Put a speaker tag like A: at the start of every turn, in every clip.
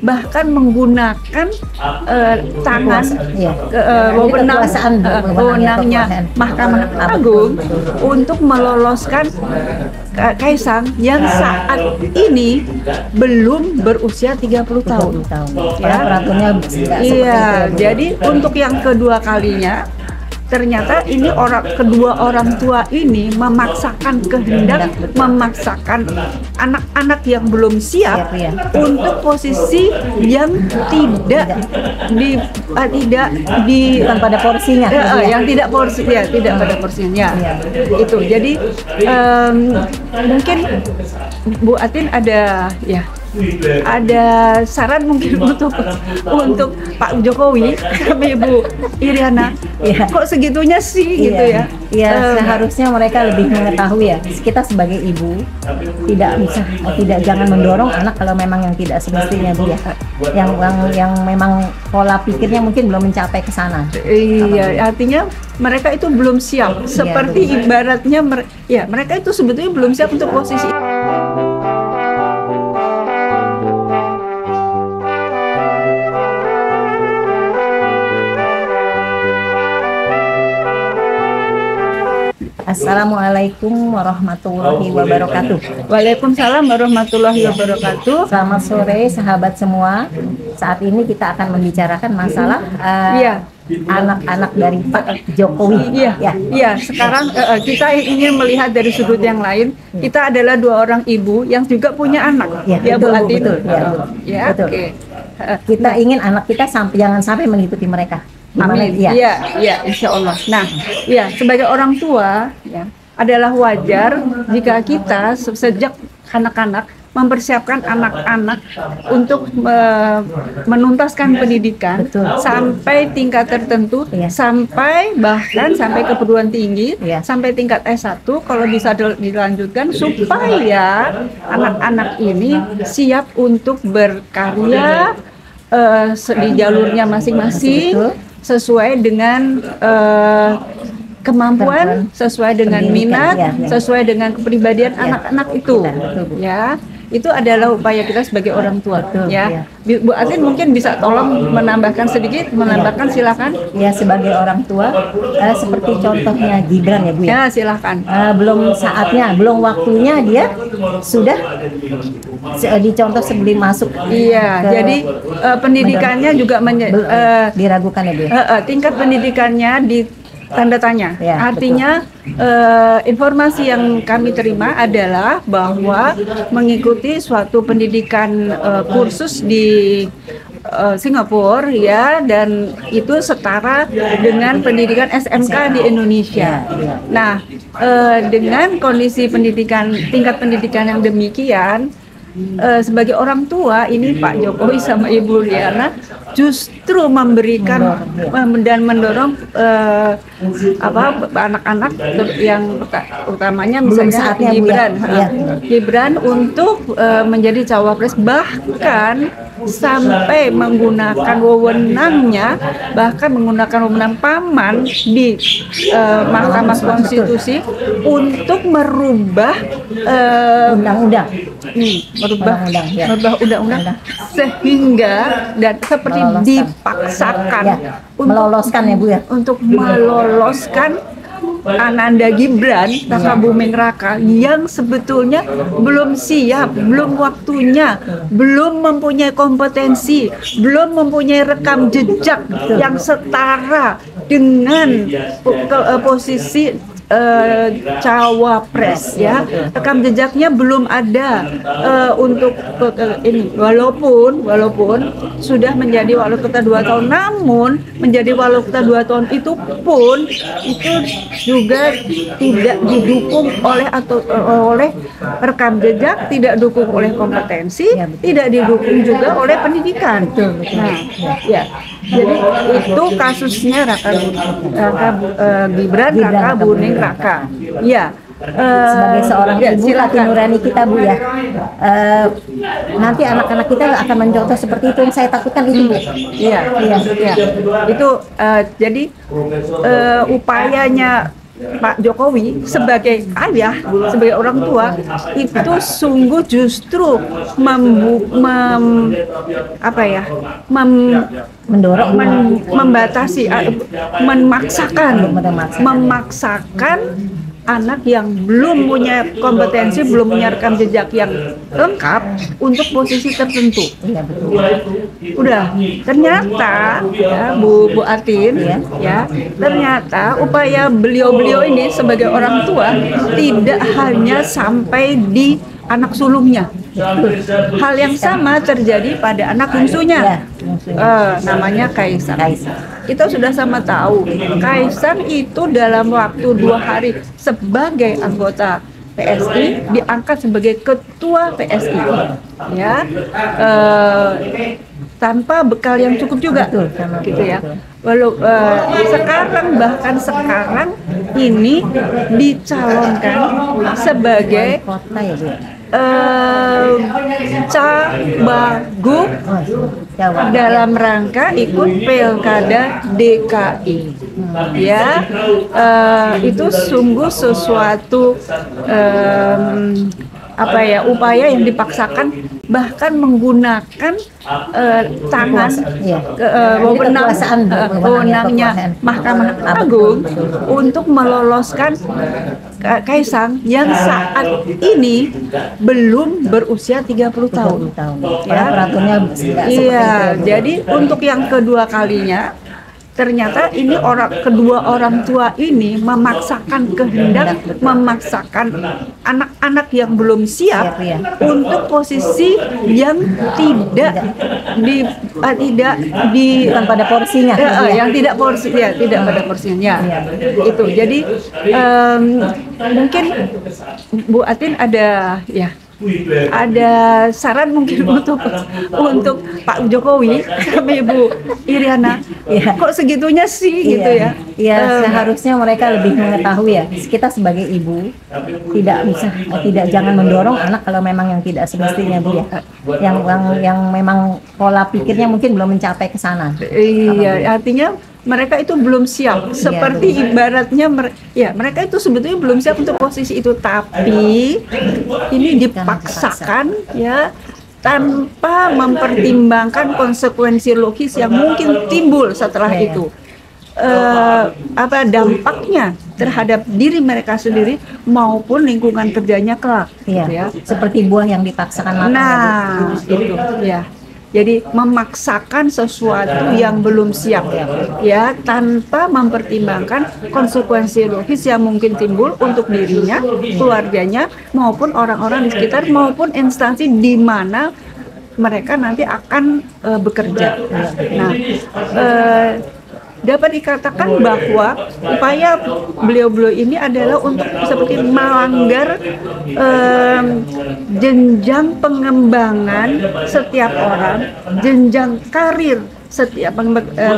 A: bahkan menggunakan tangan wewenangnya Mahkamah Agung untuk meloloskan Kaisang yang saat ini belum berusia 30 tahun. Ya.
B: Peraturannya
A: Iya, jadi untuk yang kedua kalinya ternyata ini kedua orang tua ini memaksakan kehendak, memaksakan anak-anak yang belum siap untuk posisi yang tidak
B: bukan pada porsinya,
A: yang tidak pada porsinya. Itu jadi mungkin Bu Atin ada saran mungkin untuk Pak Jokowi sama Ibu Iriana. Kok segitunya sih gitu ya?
B: Iya, seharusnya mereka lebih mengetahui ya. Kita sebagai ibu jangan mendorong anak kalau memang yang tidak semestinya Bu ya. Yang memang pola pikirnya mungkin belum mencapai ke sana.
A: Iya, artinya mereka itu belum siap. Seperti ibaratnya mereka itu sebetulnya belum siap untuk posisi.
B: Assalamualaikum warahmatullahi wabarakatuh.
A: Waalaikumsalam warahmatullahi wabarakatuh.
B: Selamat sore sahabat semua. Saat ini kita akan membicarakan masalah anak-anak dari Pak Jokowi.
A: Iya. Sekarang kita ingin melihat dari sudut yang lain. Kita adalah dua orang ibu yang juga punya anak.
B: Betul,
A: Bu Atin.
B: Betul.
A: Okay.
B: Kita ingin anak kita jangan sampai mengikuti mereka.
A: Amin. Iya, insya Allah. Nah, sebagai orang tua, adalah wajar jika kita sejak anak-anak mempersiapkan anak-anak untuk menuntaskan pendidikan sampai tingkat tertentu, sampai ke perguruan tinggi, sampai tingkat S1, kalau bisa dilanjutkan supaya anak-anak ini siap untuk berkarya di jalurnya masing-masing. Sesuai dengan kemampuan, sesuai dengan minat, sesuai dengan kepribadian anak-anak itu. Ya, itu adalah upaya kita sebagai orang tua. Bu Atin mungkin bisa tolong menambahkan sedikit, silakan.
B: Ya, sebagai orang tua, seperti contohnya Gibran ya Bu ya.
A: Silakan.
B: Belum saatnya, belum waktunya dia sudah dicontoh sebelum masuk.
A: Jadi pendidikannya juga
B: diragukan ya Bu.
A: Tingkat pendidikannya di tanda tanya. Artinya informasi yang kami terima adalah bahwa mengikuti suatu pendidikan kursus di Singapura dan itu setara dengan pendidikan SMK di Indonesia. Nah, dengan kondisi tingkat pendidikan yang demikian, sebagai orang tua ini Pak Jokowi sama Ibu Liana justru memberikan dan mendorong anak-anak yang utamanya misalnya Gibran untuk menjadi cawapres, bahkan sampai menggunakan wewenangnya, bahkan menggunakan wewenang paman di Mahkamah Konstitusi untuk merubah
B: undang-undang.
A: Merubah undang-undang sehingga dan seperti dipaksakan
B: meloloskan ya Bu ya,
A: untuk meloloskan Ananda Gibran Raka Buming Raka yang sebetulnya belum siap, belum waktunya, belum mempunyai kompetensi, belum mempunyai rekam jejak yang setara dengan posisi cawapres ya. Rekam jejaknya belum ada untuk ini, walaupun sudah menjadi wali kota 2 tahun, namun menjadi wali kota 2 tahun itu pun itu juga tidak didukung oleh rekam jejak, tidak didukung oleh kompetensi, tidak didukung juga oleh pendidikan. Jadi itu kasusnya Gibran Raka Buming Raka.
B: Sebagai seorang ibu hati nurani kita Bu ya, nanti anak-anak kita akan mencontoh seperti itu. Yang saya takutkan itu Bu.
A: Itu jadi upayanya Pak Jokowi sebagai ayah, sebagai orang tua itu sungguh justru
B: Mendorong,
A: membatasi, memaksakan anak yang belum punya kompetensi, belum punya rekam jejak yang lengkap untuk posisi tertentu.
B: Iya, betul.
A: Udah, ternyata ya Bu Atin ya, ternyata upaya beliau ini sebagai orang tua tidak hanya sampai di anak sulungnya. Hal yang sama terjadi pada anak bungsunya. Namanya Kaisang. Kita sudah sama tahu, Kaisang itu dalam waktu 2 hari sebagai anggota PSI diangkat sebagai ketua PSI, ya, tanpa bekal yang cukup juga, gitu ya. Bahkan sekarang ini dicalonkan sebagai cawagup dalam rangka ikut Pilkada DKI, ya. Itu sungguh sesuatu upaya yang dipaksakan, bahkan menggunakan tangan wewenangnya Mahkamah Agung untuk meloloskan Kaisang yang saat ini belum berusia 30 tahun. Ya. Iya, jadi untuk yang kedua kalinya ternyata ini kedua orang tua ini memaksakan kehendak, memaksakan anak-anak yang belum siap untuk posisi yang tidak
B: pada porsinya,
A: yang tidak pada porsinya. Itu. Jadi mungkin Bu Atin ada saran mungkin untuk Pak Jokowi sama Ibu Iriana, kok segitunya sih gitu ya?
B: Iya, seharusnya mereka lebih mengetahui ya. Kita sebagai ibu jangan mendorong anak kalau memang yang tidak semestinya, Bu ya. Yang memang pola pikirnya mungkin belum mencapai ke sana.
A: Iya, artinya mereka itu belum siap, seperti ibaratnya mereka itu sebetulnya belum siap untuk posisi itu, tapi ini dipaksakan ya, tanpa mempertimbangkan konsekuensi logis yang mungkin timbul setelah itu. Dampaknya terhadap diri mereka sendiri maupun lingkungan kerjanya kelak.
B: Ya. Seperti buah yang dipaksakan matang.
A: Itu ya. Jadi memaksakan sesuatu yang belum siap, ya, tanpa mempertimbangkan konsekuensi logis yang mungkin timbul untuk dirinya, keluarganya, maupun orang-orang di sekitar, maupun instansi di mana mereka nanti akan bekerja. Nah, dapat dikatakan bahwa upaya beliau ini adalah untuk seperti melanggar jenjang pengembangan setiap orang, jenjang karir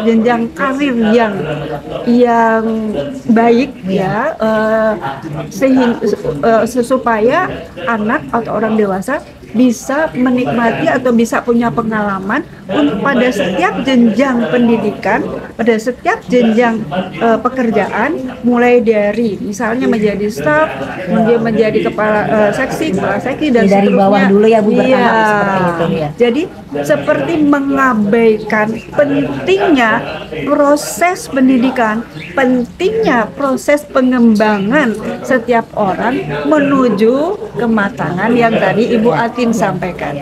A: jenjang karir yang baik, ya, supaya anak atau orang dewasa bisa menikmati atau bisa punya pengalaman pada setiap jenjang pendidikan, pada setiap jenjang pekerjaan, mulai dari misalnya menjadi staf, menjadi kepala seksi dan
B: dari
A: seterusnya.
B: Bawah dulu ya, Bu, bertahap seperti itu ya.
A: Jadi seperti mengabaikan pentingnya proses pendidikan, pentingnya proses pengembangan setiap orang menuju kematangan yang tadi Ibu Atin sampaikan.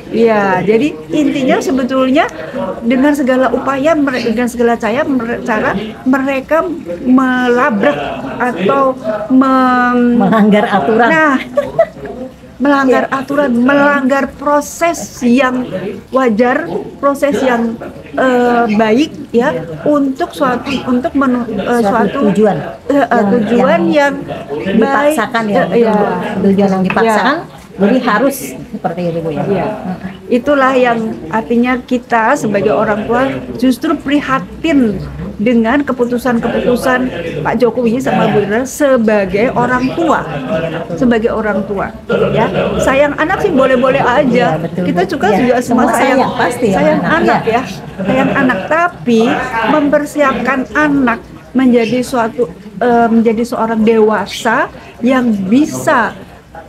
A: Ya, jadi intinya sebetulnya dengan segala upaya, dengan segala cara mereka melabrak atau melanggar aturan. Nah, melanggar aturan, melanggar proses yang wajar, proses yang baik, ya, untuk suatu tujuan yang
B: dipaksakan, tujuan yang dipaksakan. Jadi harus seperti itu, Bu ya.
A: Itulah yang artinya kita sebagai orang tua justru prihatin dengan keputusan-keputusan Pak Jokowi sama Bu Ira sebagai orang tua, ya. Sayang anak sih boleh-boleh aja. Kita juga semua sayang anak, ya. Sayang anak, tapi mempersiapkan anak menjadi suatu menjadi seorang dewasa yang bisa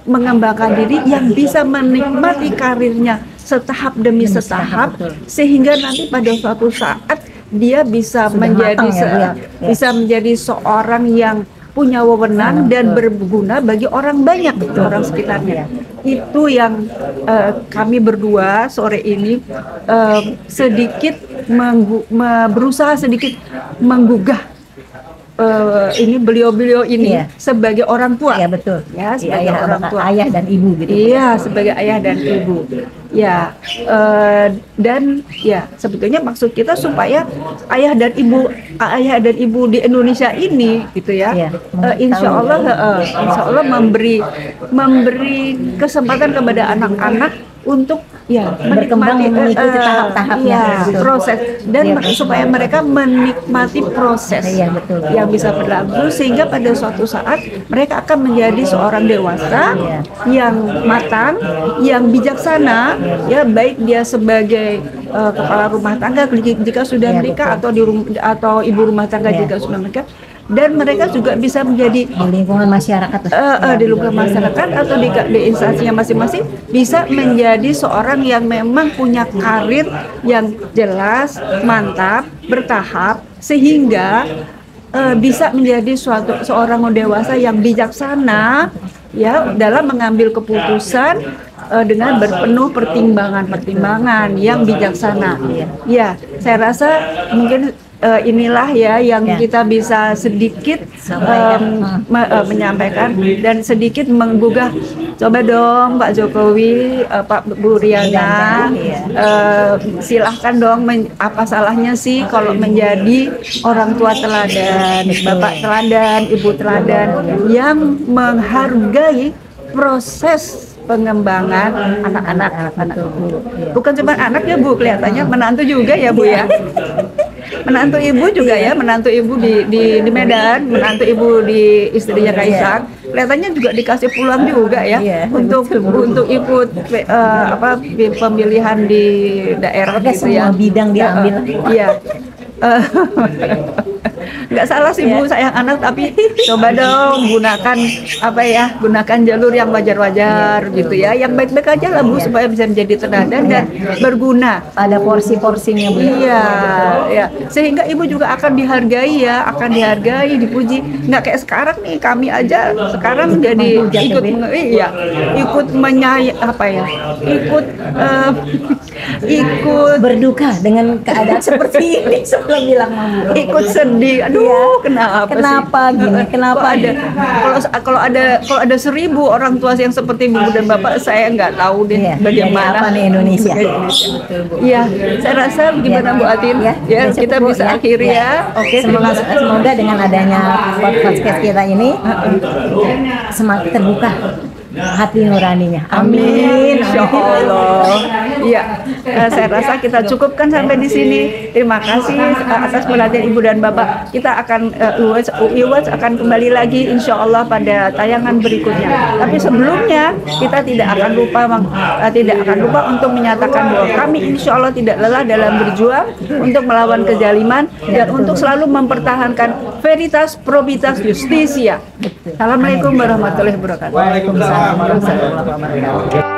A: mengembangkan diri, yang bisa menikmati karirnya setahap demi setahap, sehingga nanti pada suatu saat dia bisa
B: Sudah
A: menjadi
B: matang ya, Bu, ya?
A: bisa menjadi seorang yang punya wewenang dan berguna bagi orang banyak, orang sekitarnya. Itu yang kami berdua sore ini sedikit berusaha sedikit menggugah ini beliau-beliau ini sebagai orang tua.
B: Iya betul.
A: Ya, sebagai orang tua.
B: Ayah dan ibu gitu.
A: Iya, sebagai ayah dan ibu. Ya, dan ya sebetulnya maksud kita supaya ayah dan ibu di Indonesia ini gitu ya, insya Allah memberi kesempatan kepada anak-anak untuk
B: berkembang mengikuti tahap-tahapnya,
A: proses, dan supaya mereka menikmati proses yang bisa berlangsung, sehingga pada suatu saat mereka akan menjadi seorang dewasa yang matang, yang bijaksana, ya, baik dia sebagai kepala rumah tangga jika sudah menikah, atau ibu rumah tangga jika sudah menikah, dan mereka juga bisa menjadi
B: di lingkungan masyarakat,
A: di lingkungan masyarakat atau di instansinya masing-masing, bisa menjadi seorang yang memang punya karir yang jelas, mantap, bertahap, sehingga bisa menjadi seorang dewasa yang bijaksana, ya, dalam mengambil keputusan dengan berpenuh pertimbangan yang bijaksana. Ya, saya rasa mungkin inilah ya yang kita bisa sedikit menyampaikan dan sedikit menggugah. Coba dong Pak Jokowi, Pak Bu Riana, silahkan dong, apa salahnya sih kalau menjadi orang tua teladan, bapak teladan, ibu teladan, yang menghargai proses pengembangan anak-anak. Bukan cuma anak ya Bu, kelihatannya menantu juga ya Bu ya. Menantu ibu juga ya, menantu ibu di Medan, menantu ibu di istrinya Kaisang, kelihatannya juga dikasih peluang juga ya untuk ikut pemilihan di daerah gitu ya.
B: Semua bidang diambil.
A: Iya. Nggak salah sih Bu sayang anak, tapi coba dong gunakan jalur yang wajar-wajar gitu ya, yang baik-baik aja lah Bu, supaya bisa menjadi teladan dan berguna
B: pada porsi-porsinya Bu.
A: Iya, ya, sehingga ibu juga akan dihargai ya, dipuji. Nggak kayak sekarang nih, kami aja sekarang jadi ikut
B: berduka dengan keadaan seperti ini, sebelum bilang mau
A: ikut sedih. Aduh, kenapa
B: gini? Kenapa
A: ada kalau ada 1000 orang tua yang seperti ibu dan bapak, saya nggak tahu deh bagaimana
B: apa nih Indonesia.
A: Iya, saya rasa gimana Bu Atin? Ya, kita bisa akhiri ya. Oke,
B: semoga dengan adanya podcast kita ini semakin terbuka hati nuraninya. Amin.
A: Insya Allah. Iya, saya rasa kita cukupkan sampai di sini. Terima kasih atas perhatian Ibu dan Bapak. Kita akan UIWatch akan kembali lagi insya Allah pada tayangan berikutnya. Tapi sebelumnya kita tidak akan lupa untuk menyatakan bahwa kami insya Allah tidak lelah dalam berjuang untuk melawan kezaliman dan untuk selalu mempertahankan veritas, probitas, justisia. Assalamualaikum warahmatullahi wabarakatuh.
B: Waalaikumsalam warahmatullahi wabarakatuh.